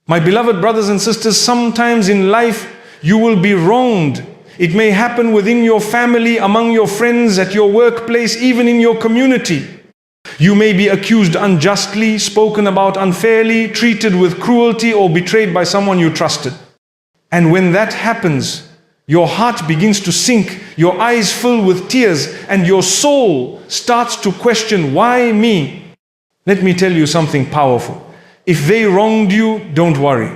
My beloved brothers and sisters, sometimes in life you will be wronged. It may happen within your family, among your friends, at your workplace, even in your community. You may be accused unjustly, spoken about unfairly, treated with cruelty, or betrayed by someone you trusted. And when that happens, your heart begins to sink, your eyes fill with tears, and your soul starts to question, why me? Let me tell you something powerful. If they wronged you, don't worry.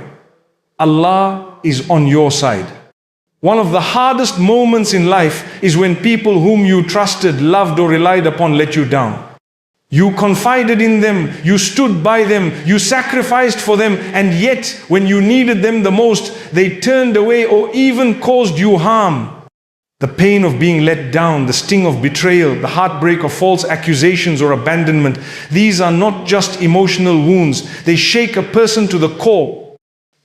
Allah is on your side. One of the hardest moments in life is when people whom you trusted, loved, or relied upon let you down. You confided in them, you stood by them, you sacrificed for them, and yet when you needed them the most, they turned away or even caused you harm. The pain of being let down, the sting of betrayal, the heartbreak of false accusations or abandonment, these are not just emotional wounds. They shake a person to the core.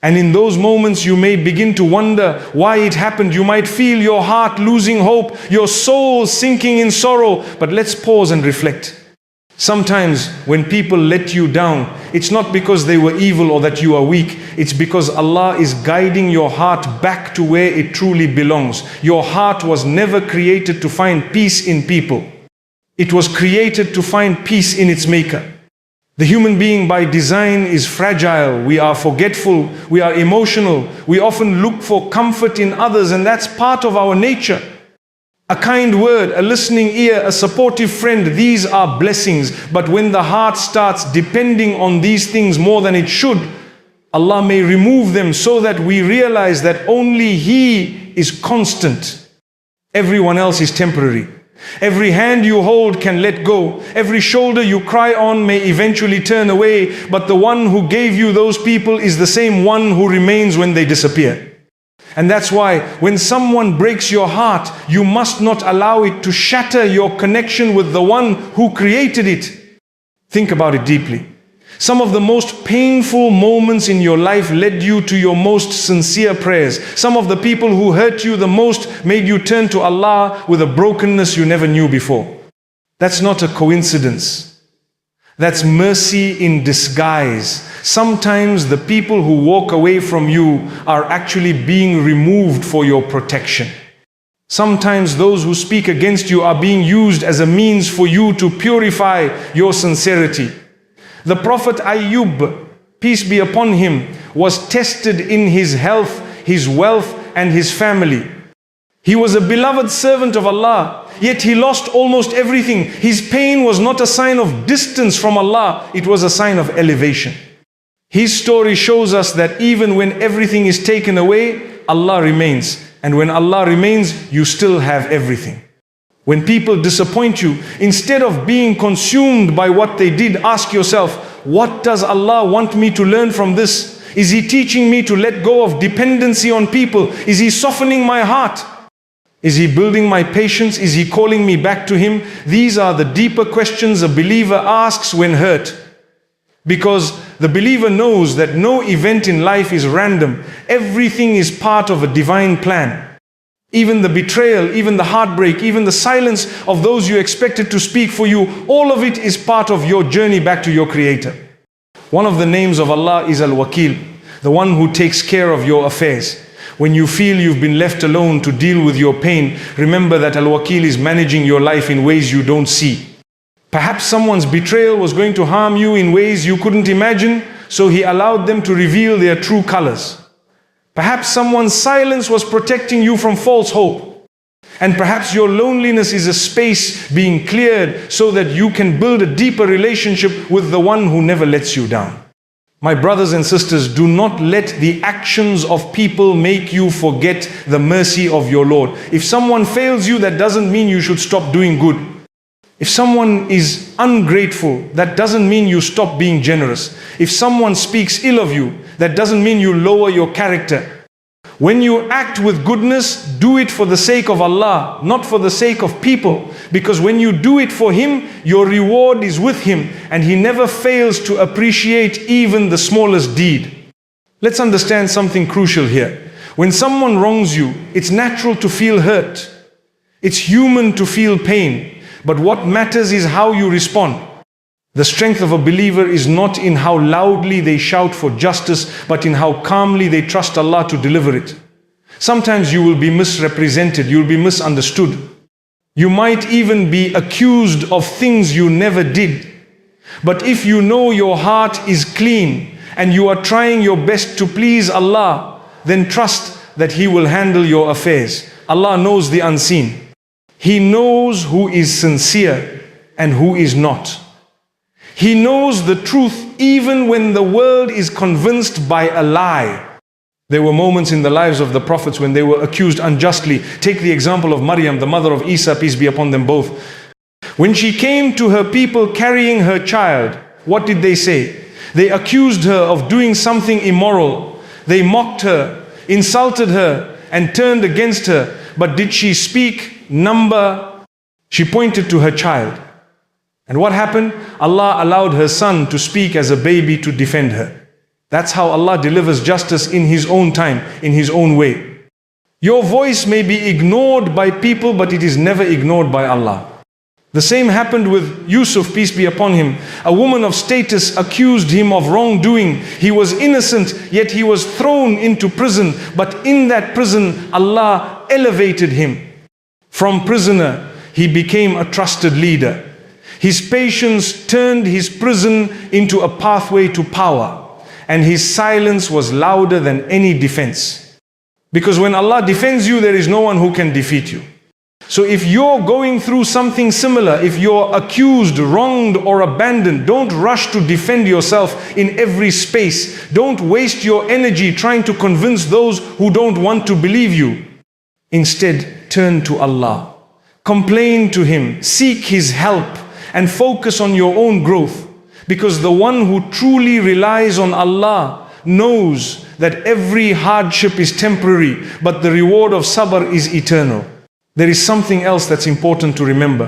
And in those moments you may begin to wonder why it happened. You might feel your heart losing hope, your soul sinking in sorrow. But let's pause and reflect. Sometimes when people let you down, it's not because they were evil or that you are weak. It's because Allah is guiding your heart back to where it truly belongs. Your heart was never created to find peace in people. It was created to find peace in its maker. The human being by design is fragile. We are forgetful. We are emotional. We often look for comfort in others, and that's part of our nature. A kind word, a listening ear, a supportive friend, these are blessings. But when the heart starts depending on these things more than it should, Allah may remove them so that we realize that only He is constant. Everyone else is temporary. Every hand you hold can let go. Every shoulder you cry on may eventually turn away. But the one who gave you those people is the same one who remains when they disappear. And that's why when someone breaks your heart, you must not allow it to shatter your connection with the one who created it. Think about it deeply. Some of the most painful moments in your life led you to your most sincere prayers. Some of the people who hurt you the most made you turn to Allah with a brokenness you never knew before. That's not a coincidence. That's mercy in disguise. Sometimes the people who walk away from you are actually being removed for your protection. Sometimes those who speak against you are being used as a means for you to purify your sincerity. The Prophet Ayyub, peace be upon him, was tested in his health, his wealth, and his family. He was a beloved servant of Allah, yet he lost almost everything. His pain was not a sign of distance from Allah, it was a sign of elevation. His story shows us that even when everything is taken away, Allah remains. And when Allah remains, you still have everything. When people disappoint you, instead of being consumed by what they did, ask yourself, what does Allah want me to learn from this? Is He teaching me to let go of dependency on people? Is He softening my heart? Is He building my patience? Is He calling me back to Him? These are the deeper questions a believer asks when hurt. Because the believer knows that no event in life is random. Everything is part of a divine plan. Even the betrayal, even the heartbreak, even the silence of those you expected to speak for you, all of it is part of your journey back to your Creator. One of the names of Allah is Al-Wakil, the one who takes care of your affairs. When you feel you've been left alone to deal with your pain, remember that Al-Wakil is managing your life in ways you don't see. Perhaps someone's betrayal was going to harm you in ways you couldn't imagine, so He allowed them to reveal their true colors. Perhaps someone's silence was protecting you from false hope. And perhaps your loneliness is a space being cleared so that you can build a deeper relationship with the one who never lets you down. My brothers and sisters, do not let the actions of people make you forget the mercy of your Lord. If someone fails you, that doesn't mean you should stop doing good. If someone is ungrateful, that doesn't mean you stop being generous. If someone speaks ill of you, that doesn't mean you lower your character. When you act with goodness, do it for the sake of Allah, not for the sake of people. Because when you do it for Him, your reward is with Him, and He never fails to appreciate even the smallest deed. Let's understand something crucial here. When someone wrongs you, it's natural to feel hurt. It's human to feel pain. But what matters is how you respond. The strength of a believer is not in how loudly they shout for justice, but in how calmly they trust Allah to deliver it. Sometimes you will be misrepresented, you will be misunderstood. You might even be accused of things you never did. But if you know your heart is clean and you are trying your best to please Allah, then trust that He will handle your affairs. Allah knows the unseen. He knows who is sincere and who is not. He knows the truth even when the world is convinced by a lie. There were moments in the lives of the prophets when they were accused unjustly. Take the example of Maryam, the mother of Isa, peace be upon them both. When she came to her people carrying her child, what did they say? They accused her of doing something immoral. They mocked her, insulted her, and turned against her. But did she speak number? She pointed to her child. And what happened? Allah allowed her son to speak as a baby to defend her. That's how Allah delivers justice in His own time, in His own way. Your voice may be ignored by people, but it is never ignored by Allah. The same happened with Yusuf, peace be upon him. A woman of status accused him of wrongdoing. He was innocent, yet he was thrown into prison. But in that prison, Allah elevated him. From prisoner, he became a trusted leader. His patience turned his prison into a pathway to power. And his silence was louder than any defense. Because when Allah defends you, there is no one who can defeat you. So if you're going through something similar, if you're accused, wronged or abandoned, don't rush to defend yourself in every space. Don't waste your energy trying to convince those who don't want to believe you. Instead, turn to Allah. Complain to Him, seek His help, and focus on your own growth. Because the one who truly relies on Allah knows that every hardship is temporary, but the reward of sabr is eternal. There is something else that's important to remember.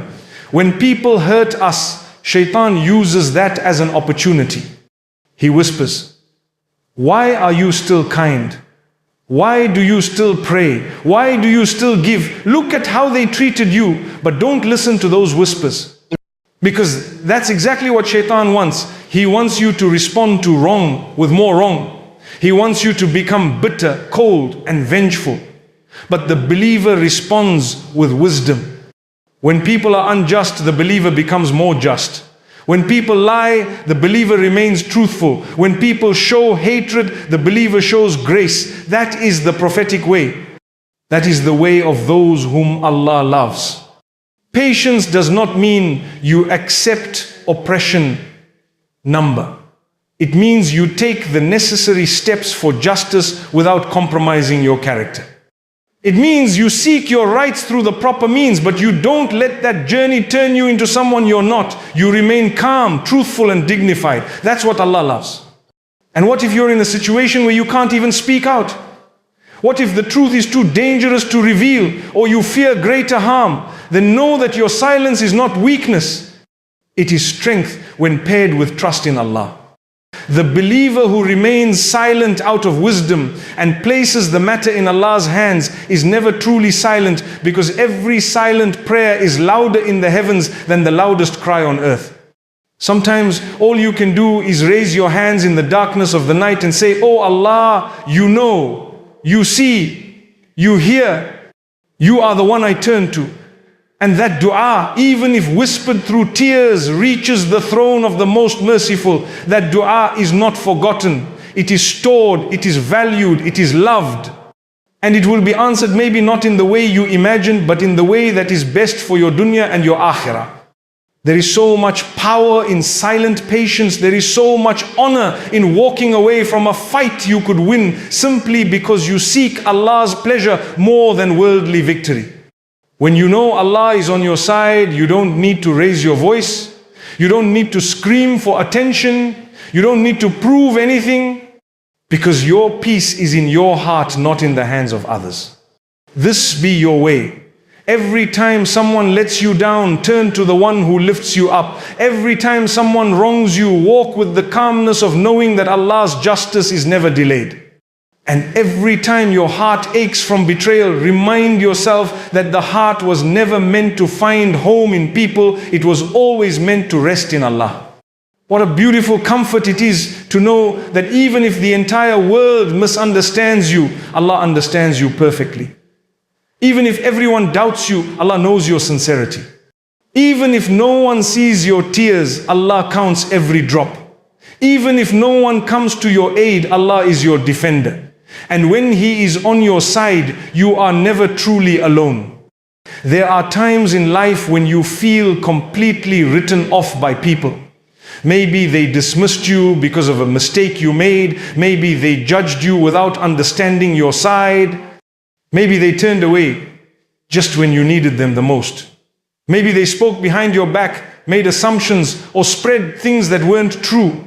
When people hurt us, Shaitan uses that as an opportunity. He whispers, "Why are you still kind? Why do you still pray? Why do you still give? Look at how they treated you." But don't listen to those whispers. Because that's exactly what Shaitan wants. He wants you to respond to wrong with more wrong. He wants you to become bitter, cold, and vengeful. But the believer responds with wisdom. When people are unjust, the believer becomes more just. When people lie, the believer remains truthful. When people show hatred, the believer shows grace. That is the prophetic way. That is the way of those whom Allah loves. Patience does not mean you accept oppression number. It means you take the necessary steps for justice without compromising your character. It means you seek your rights through the proper means, but you don't let that journey turn you into someone you're not. You remain calm, truthful, and dignified. That's what Allah loves. And what if you're in a situation where you can't even speak out? What if the truth is too dangerous to reveal, or you fear greater harm? Then know that your silence is not weakness. It is strength when paired with trust in Allah. The believer who remains silent out of wisdom and places the matter in Allah's hands is never truly silent, because every silent prayer is louder in the heavens than the loudest cry on earth. Sometimes all you can do is raise your hands in the darkness of the night and say, "Oh Allah, you know, you see, you hear, you are the one I turn to." And that dua, even if whispered through tears, reaches the throne of the most merciful. That dua is not forgotten. It is stored, it is valued, it is loved. And it will be answered maybe not in the way you imagined, but in the way that is best for your dunya and your akhirah. There is so much power in silent patience. There is so much honor in walking away from a fight you could win simply because you seek Allah's pleasure more than worldly victory. When you know Allah is on your side, you don't need to raise your voice. You don't need to scream for attention. You don't need to prove anything, because your peace is in your heart, not in the hands of others. This be your way. Every time someone lets you down, turn to the one who lifts you up. Every time someone wrongs you, walk with the calmness of knowing that Allah's justice is never delayed. And every time your heart aches from betrayal, remind yourself that the heart was never meant to find home in people. It was always meant to rest in Allah. What a beautiful comfort it is to know that even if the entire world misunderstands you, Allah understands you perfectly. Even if everyone doubts you, Allah knows your sincerity. Even if no one sees your tears, Allah counts every drop. Even if no one comes to your aid, Allah is your defender. And when He is on your side, you are never truly alone. There are times in life when you feel completely written off by people. Maybe they dismissed you because of a mistake you made. Maybe they judged you without understanding your side. Maybe they turned away just when you needed them the most. Maybe they spoke behind your back, made assumptions, or spread things that weren't true.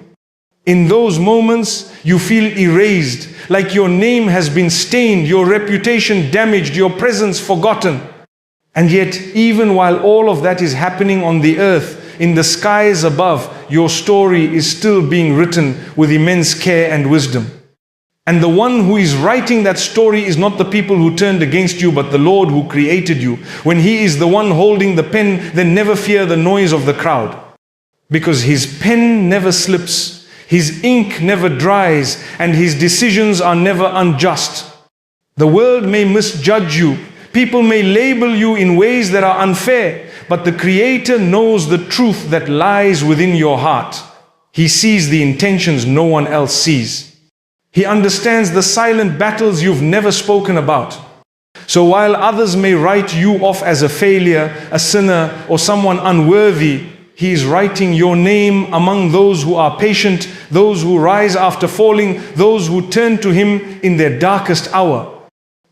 In those moments, you feel erased, like your name has been stained, your reputation damaged, your presence forgotten. And yet, even while all of that is happening on the earth, in the skies above, your story is still being written with immense care and wisdom. And the one who is writing that story is not the people who turned against you, but the Lord who created you. When He is the one holding the pen, then never fear the noise of the crowd. Because His pen never slips, His ink never dries, and His decisions are never unjust. The world may misjudge you, people may label you in ways that are unfair, but the Creator knows the truth that lies within your heart. He sees the intentions no one else sees. He understands the silent battles you've never spoken about. So while others may write you off as a failure, a sinner, or someone unworthy, He is writing your name among those who are patient, those who rise after falling, those who turn to Him in their darkest hour.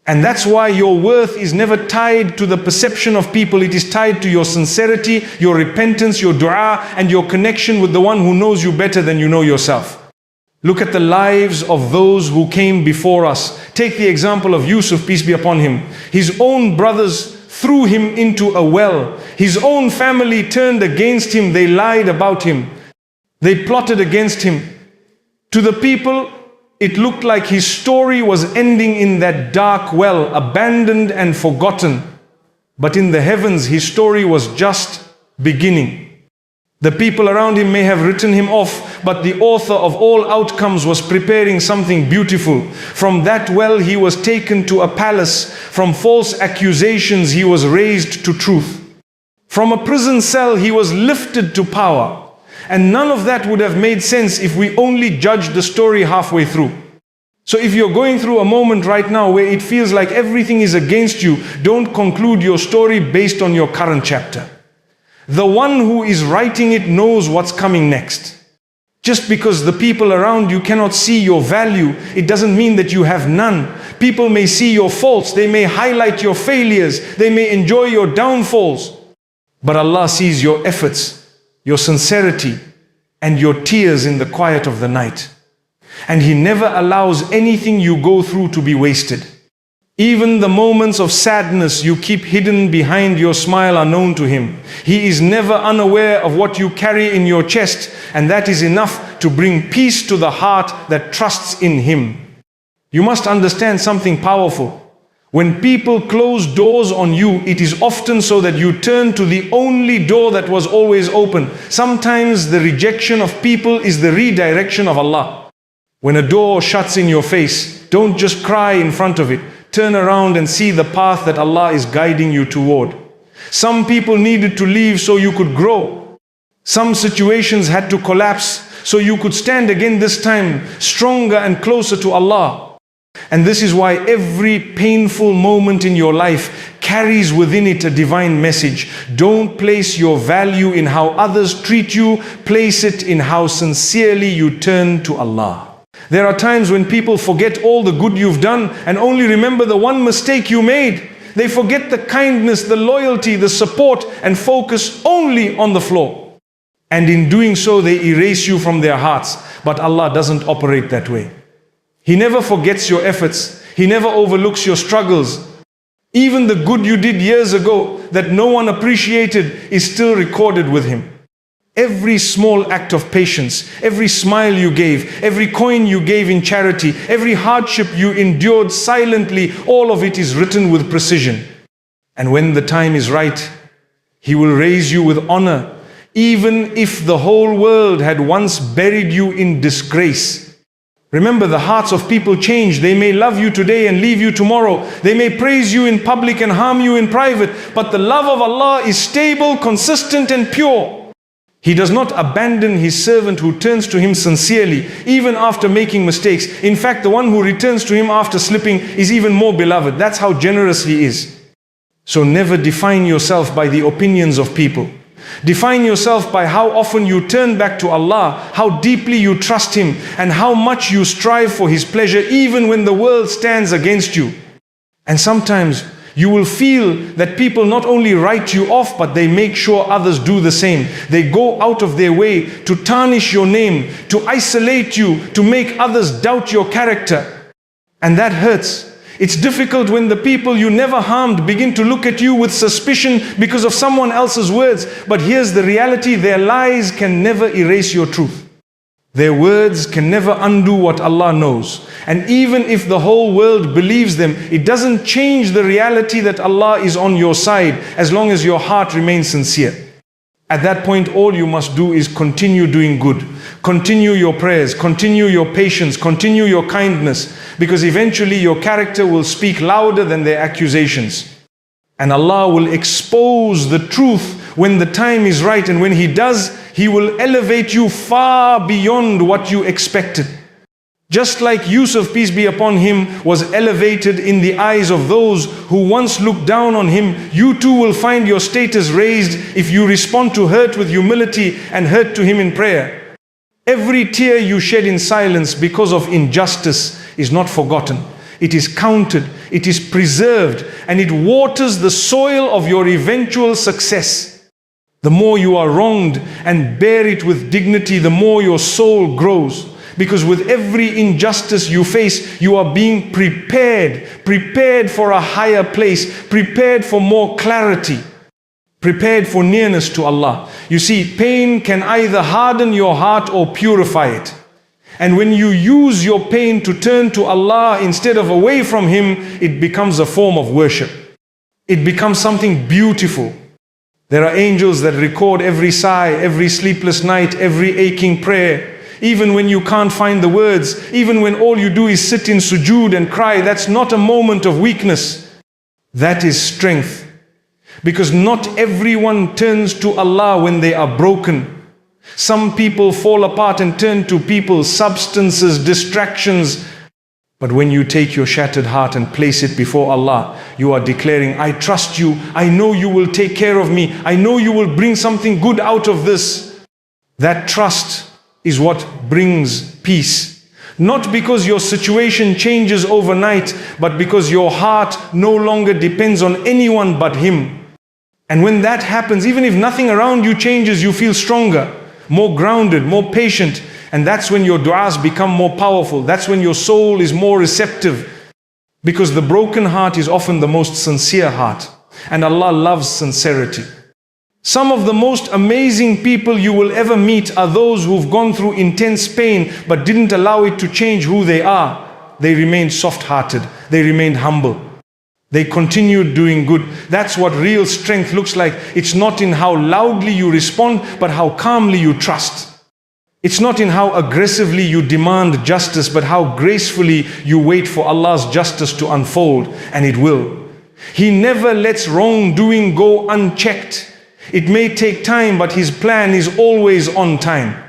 And that's why your worth is never tied to the perception of people. It is tied to your sincerity, your repentance, your dua, and your connection with the one who knows you better than you know yourself. Look at the lives of those who came before us. Take the example of Yusuf, peace be upon him. His own brothers threw him into a well. His own family turned against him. They lied about him. They plotted against him. To the people, it looked like his story was ending in that dark well, abandoned and forgotten. But in the heavens, his story was just beginning. The people around him may have written him off, but the author of all outcomes was preparing something beautiful. From that well he was taken to a palace. From false accusations he was raised to truth. From a prison cell he was lifted to power. And none of that would have made sense if we only judged the story halfway through. So if you're going through a moment right now where it feels like everything is against you, don't conclude your story based on your current chapter. The one who is writing it knows what's coming next. Just because the people around you cannot see your value, it doesn't mean that you have none. People may see your faults, they may highlight your failures, they may enjoy your downfalls. But Allah sees your efforts, your sincerity, and your tears in the quiet of the night. And He never allows anything you go through to be wasted. Even the moments of sadness you keep hidden behind your smile are known to Him. He is never unaware of what you carry in your chest, and that is enough to bring peace to the heart that trusts in Him. You must understand something powerful. When people close doors on you, it is often so that you turn to the only door that was always open. Sometimes the rejection of people is the redirection of Allah. When a door shuts in your face, don't just cry in front of it. Turn around and see the path that Allah is guiding you toward. Some people needed to leave so you could grow. Some situations had to collapse so you could stand again, this time stronger and closer to Allah. And this is why every painful moment in your life carries within it a divine message. Don't place your value in how others treat you. Place it in how sincerely you turn to Allah. There are times when people forget all the good you've done and only remember the one mistake you made. They forget the kindness, the loyalty, the support, and focus only on the flaw. And in doing so, they erase you from their hearts. But Allah doesn't operate that way. He never forgets your efforts. He never overlooks your struggles. Even the good you did years ago that no one appreciated is still recorded with Him. Every small act of patience, every smile you gave, every coin you gave in charity, every hardship you endured silently, all of it is written with precision. And when the time is right, He will raise you with honor. even if the whole world had once buried you in disgrace. Remember, the hearts of people change. They may love you today and leave you tomorrow. They may praise you in public and harm you in private. But the love of Allah is stable, consistent and pure. He does not abandon His servant who turns to Him sincerely, even after making mistakes. In fact, the one who returns to Him after slipping is even more beloved. That's how generous He is. So never define yourself by the opinions of people. Define yourself by how often you turn back to Allah, how deeply you trust Him, and how much you strive for His pleasure even when the world stands against you. And sometimes you will feel that people not only write you off, but they make sure others do the same. They go out of their way to tarnish your name, to isolate you, to make others doubt your character. And that hurts. It's difficult when the people you never harmed begin to look at you with suspicion because of someone else's words. But here's the reality: their lies can never erase your truth. Their words can never undo what Allah knows. And even if the whole world believes them, it doesn't change the reality that Allah is on your side as long as your heart remains sincere. At that point, all you must do is continue doing good. Continue your prayers, continue your patience, continue your kindness, because eventually your character will speak louder than their accusations. And Allah will expose the truth when the time is right, and when He does, He will elevate you far beyond what you expected. Just like Yusuf, peace be upon him, was elevated in the eyes of those who once looked down on him, you too will find your status raised if you respond to hurt with humility and hurt to Him in prayer. Every tear you shed in silence because of injustice is not forgotten. It is counted, it is preserved, and it waters the soil of your eventual success. The more you are wronged and bear it with dignity, the more your soul grows. Because with every injustice you face, you are being prepared for a higher place, prepared for more clarity, prepared for nearness to Allah. You see, pain can either harden your heart or purify it. And when you use your pain to turn to Allah instead of away from Him, it becomes a form of worship. It becomes something beautiful. There are angels that record every sigh, every sleepless night, every aching prayer. Even when you can't find the words, even when all you do is sit in sujood and cry, that's not a moment of weakness. That is strength. Because not everyone turns to Allah when they are broken. Some people fall apart and turn to people, substances, distractions. But when you take your shattered heart and place it before Allah, you are declaring, I trust you, I know you will take care of me, I know you will bring something good out of this. That trust is what brings peace. Not because your situation changes overnight, but because your heart no longer depends on anyone but Him. And when that happens, even if nothing around you changes, you feel stronger, more grounded, more patient. And that's when your du'as become more powerful. That's when your soul is more receptive. Because the broken heart is often the most sincere heart. And Allah loves sincerity. Some of the most amazing people you will ever meet are those who've gone through intense pain but didn't allow it to change who they are. They remained soft-hearted. They remained humble. They continued doing good. That's what real strength looks like. It's not in how loudly you respond, but how calmly you trust. It's not in how aggressively you demand justice, but how gracefully you wait for Allah's justice to unfold, and it will. He never lets wrongdoing go unchecked. It may take time, but His plan is always on time.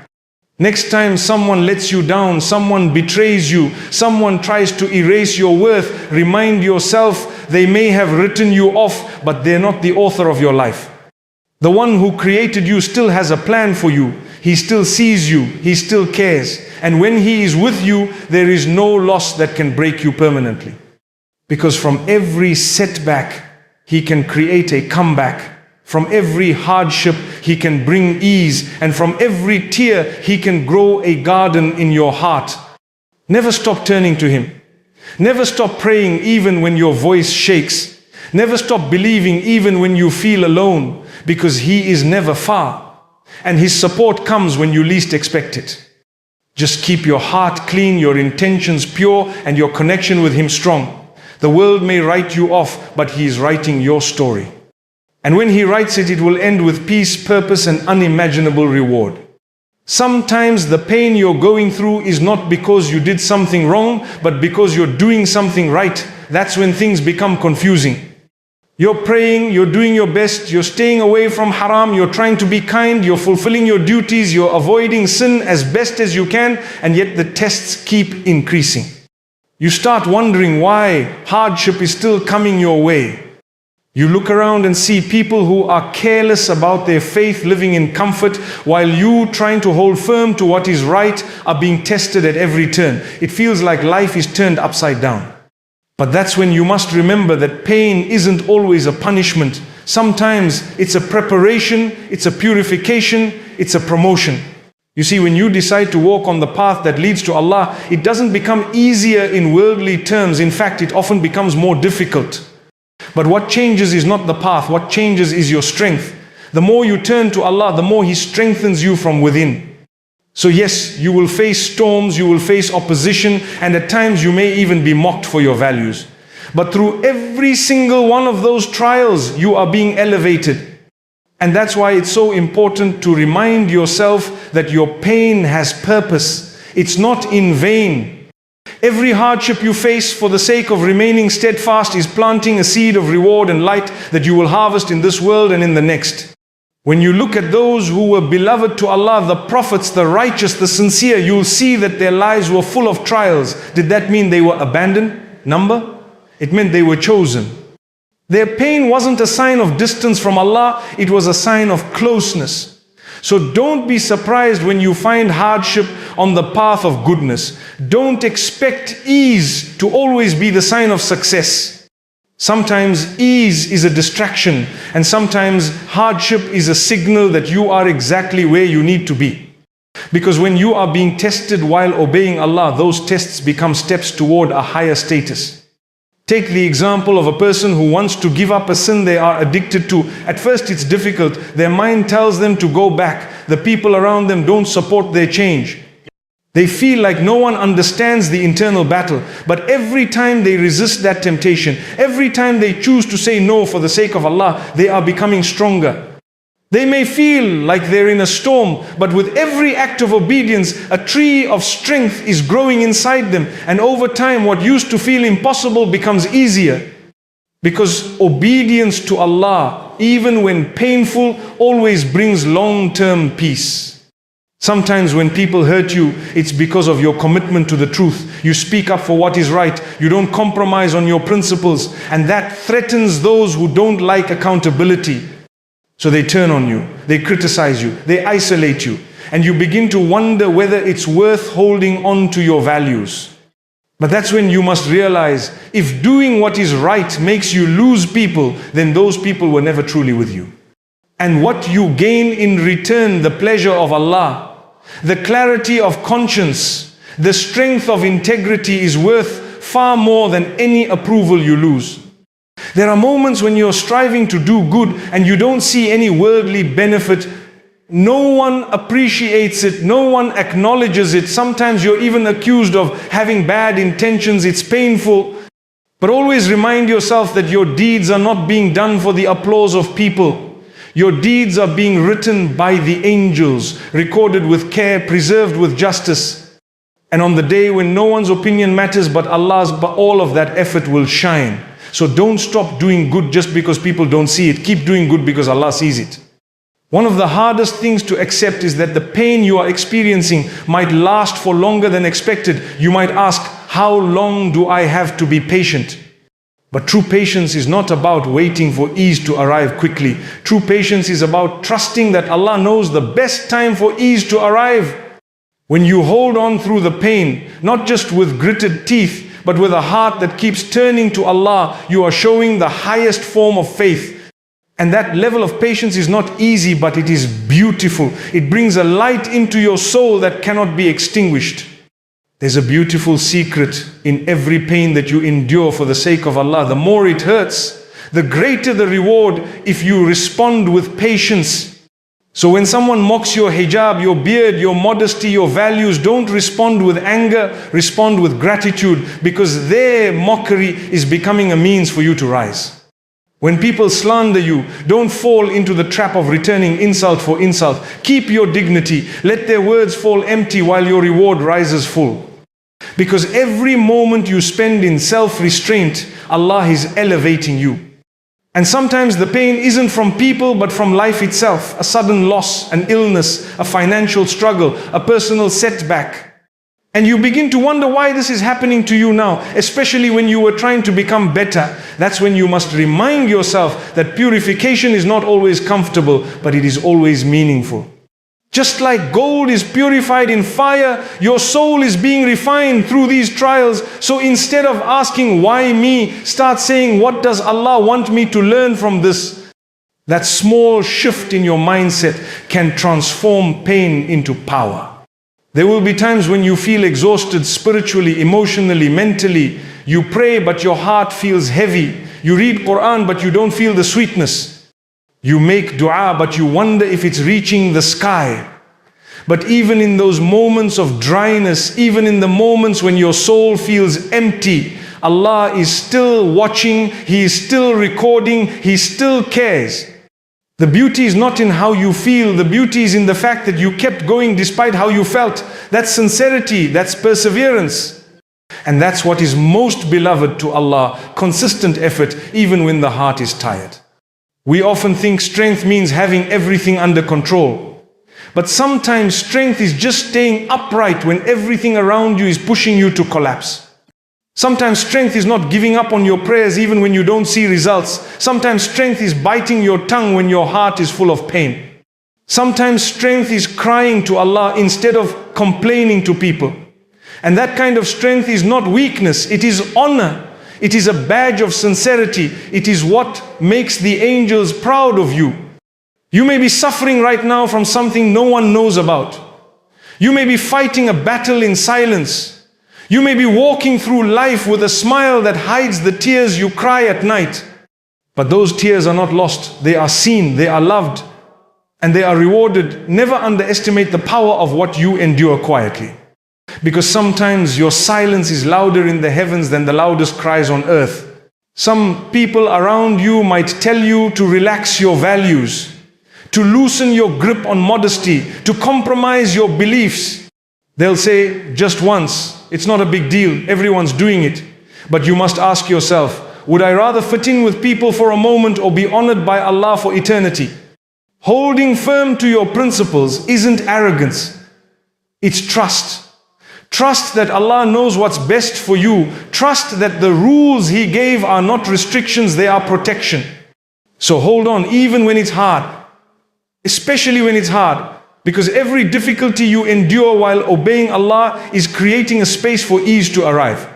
Next time someone lets you down, someone betrays you, someone tries to erase your worth, remind yourself they may have written you off, but they're not the author of your life. The one who created you still has a plan for you. He still sees you. He still cares. And when He is with you, there is no loss that can break you permanently. Because from every setback, He can create a comeback. From every hardship, He can bring ease. And from every tear, He can grow a garden in your heart. Never stop turning to Him. Never stop praying even when your voice shakes. Never stop believing even when you feel alone, because He is never far. And His support comes when you least expect it. Just keep your heart clean, your intentions pure, and your connection with Him strong. The world may write you off, but He is writing your story. And when he writes it, it will end with peace, purpose, and unimaginable reward. Sometimes the pain you're going through is not because you did something wrong, but because you're doing something right. That's when things become confusing. You're praying, you're doing your best, you're staying away from haram, you're trying to be kind, you're fulfilling your duties, you're avoiding sin as best as you can, and yet the tests keep increasing. You start wondering why hardship is still coming your way. You look around and see people who are careless about their faith, living in comfort, while you, trying to hold firm to what is right, are being tested at every turn. It feels like life is turned upside down. But that's when you must remember that pain isn't always a punishment. Sometimes it's a preparation, it's a purification, it's a promotion. You see, when you decide to walk on the path that leads to Allah, it doesn't become easier in worldly terms. In fact, it often becomes more difficult. But what changes is not the path, what changes is your strength. The more you turn to Allah, the more He strengthens you from within. So yes, you will face storms, you will face opposition, and at times you may even be mocked for your values. But through every single one of those trials, you are being elevated. And that's why it's so important to remind yourself that your pain has purpose. It's not in vain. Every hardship you face for the sake of remaining steadfast is planting a seed of reward and light that you will harvest in this world and in the next. When you look at those who were beloved to Allah, the prophets, the righteous, the sincere, you will see that their lives were full of trials. Did that mean they were abandoned? Number? It meant they were chosen. Their pain wasn't a sign of distance from Allah, it was a sign of closeness. So don't be surprised when you find hardship on the path of goodness. Don't expect ease to always be the sign of success. Sometimes ease is a distraction, and sometimes hardship is a signal that you are exactly where you need to be. Because when you are being tested while obeying Allah, those tests become steps toward a higher status. Take the example of a person who wants to give up a sin they are addicted to. At first it's difficult. Their mind tells them to go back. The people around them don't support their change. They feel like no one understands the internal battle. But every time they resist that temptation, every time they choose to say no for the sake of Allah, they are becoming stronger. They may feel like they're in a storm, but with every act of obedience, a tree of strength is growing inside them. And over time, what used to feel impossible becomes easier. Because obedience to Allah, even when painful, always brings long-term peace. Sometimes when people hurt you, it's because of your commitment to the truth. You speak up for what is right. You don't compromise on your principles. And that threatens those who don't like accountability. So they turn on you, they criticize you, they isolate you. And you begin to wonder whether it's worth holding on to your values. But that's when you must realize, if doing what is right makes you lose people, then those people were never truly with you. And what you gain in return, the pleasure of Allah, the clarity of conscience, the strength of integrity is worth far more than any approval you lose. There are moments when you're striving to do good and you don't see any worldly benefit. No one appreciates it, no one acknowledges it. Sometimes you're even accused of having bad intentions. It's painful. But always remind yourself that your deeds are not being done for the applause of people. Your deeds are being written by the angels, recorded with care, preserved with justice. And on the day when no one's opinion matters but Allah's, but all of that effort will shine. So don't stop doing good just because people don't see it. Keep doing good because Allah sees it. One of the hardest things to accept is that the pain you are experiencing might last for longer than expected. You might ask, how long do I have to be patient? But true patience is not about waiting for ease to arrive quickly. True patience is about trusting that Allah knows the best time for ease to arrive. When you hold on through the pain, not just with gritted teeth, but with a heart that keeps turning to Allah, you are showing the highest form of faith. And that level of patience is not easy, but it is beautiful. It brings a light into your soul that cannot be extinguished. There's a beautiful secret in every pain that you endure for the sake of Allah. The more it hurts, the greater the reward if you respond with patience. So when someone mocks your hijab, your beard, your modesty, your values, don't respond with anger, respond with gratitude, because their mockery is becoming a means for you to rise. When people slander you, don't fall into the trap of returning insult for insult. Keep your dignity. Let their words fall empty while your reward rises full. Because every moment you spend in self-restraint, Allah is elevating you. And sometimes the pain isn't from people but from life itself. A sudden loss, an illness, a financial struggle, a personal setback. And you begin to wonder why this is happening to you now, especially when you were trying to become better. That's when you must remind yourself that purification is not always comfortable, but it is always meaningful. Just like gold is purified in fire, your soul is being refined through these trials. So instead of asking, why me? Start saying, what does Allah want me to learn from this? That small shift in your mindset can transform pain into power. There will be times when you feel exhausted spiritually, emotionally, mentally. You pray but your heart feels heavy. You read Quran but you don't feel the sweetness. You make dua but you wonder if it's reaching the sky. But even in those moments of dryness, even in the moments when your soul feels empty, Allah is still watching, He is still recording, He still cares. The beauty is not in how you feel, the beauty is in the fact that you kept going despite how you felt. That's sincerity, that's perseverance. And that's what is most beloved to Allah, consistent effort even when the heart is tired. We often think strength means having everything under control. But sometimes strength is just staying upright when everything around you is pushing you to collapse. Sometimes strength is not giving up on your prayers even when you don't see results. Sometimes strength is biting your tongue when your heart is full of pain. Sometimes strength is crying to Allah instead of complaining to people. And that kind of strength is not weakness, it is honor. It is a badge of sincerity. It is what makes the angels proud of you. You may be suffering right now from something no one knows about. You may be fighting a battle in silence. You may be walking through life with a smile that hides the tears you cry at night. But those tears are not lost. They are seen, they are loved, and they are rewarded. Never underestimate the power of what you endure quietly. Because sometimes your silence is louder in the heavens than the loudest cries on earth. Some people around you might tell you to relax your values, to loosen your grip on modesty, to compromise your beliefs. They'll say, just once, it's not a big deal, everyone's doing it. But you must ask yourself, would I rather fit in with people for a moment or be honored by Allah for eternity? Holding firm to your principles isn't arrogance, it's trust. Trust that Allah knows what's best for you. Trust that the rules He gave are not restrictions, they are protection. So hold on, even when it's hard. Especially when it's hard. Because every difficulty you endure while obeying Allah is creating a space for ease to arrive.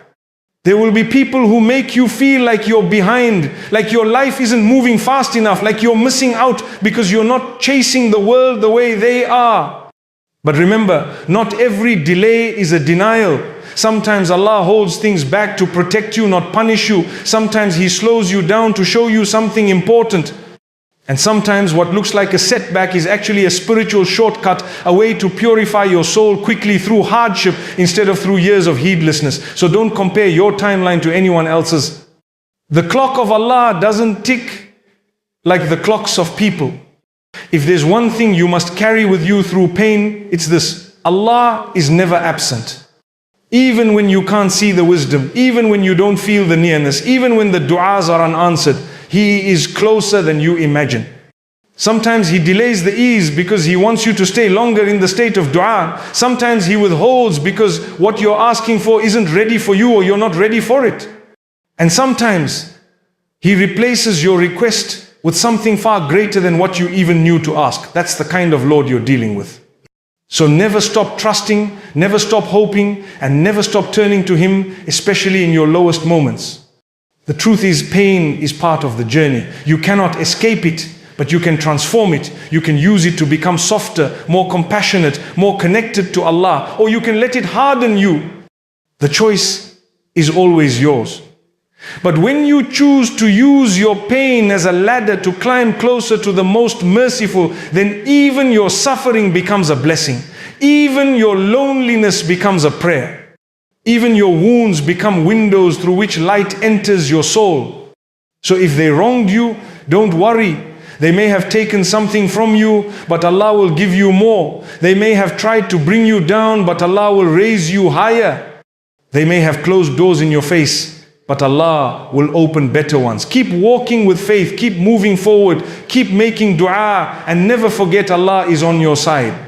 There will be people who make you feel like you're behind, like your life isn't moving fast enough, like you're missing out because you're not chasing the world the way they are. But remember, not every delay is a denial. Sometimes Allah holds things back to protect you, not punish you. Sometimes He slows you down to show you something important. And sometimes what looks like a setback is actually a spiritual shortcut, a way to purify your soul quickly through hardship instead of through years of heedlessness. So don't compare your timeline to anyone else's. The clock of Allah doesn't tick like the clocks of people. If there's one thing you must carry with you through pain, it's this: Allah is never absent. Even when you can't see the wisdom, even when you don't feel the nearness, even when the du'as are unanswered, He is closer than you imagine. Sometimes He delays the ease because He wants you to stay longer in the state of dua. Sometimes He withholds because what you're asking for isn't ready for you or you're not ready for it. And sometimes He replaces your request with something far greater than what you even knew to ask. That's the kind of Lord you're dealing with. So never stop trusting, never stop hoping, and never stop turning to Him, especially in your lowest moments. The truth is, pain is part of the journey. You cannot escape it, but you can transform it. You can use it to become softer, more compassionate, more connected to Allah, or you can let it harden you. The choice is always yours. But when you choose to use your pain as a ladder to climb closer to the most merciful, then even your suffering becomes a blessing. Even your loneliness becomes a prayer. Even your wounds become windows through which light enters your soul. So if they wronged you, don't worry. They may have taken something from you, but Allah will give you more. They may have tried to bring you down, but Allah will raise you higher. They may have closed doors in your face, but Allah will open better ones. Keep walking with faith, keep moving forward, keep making dua, and never forget Allah is on your side.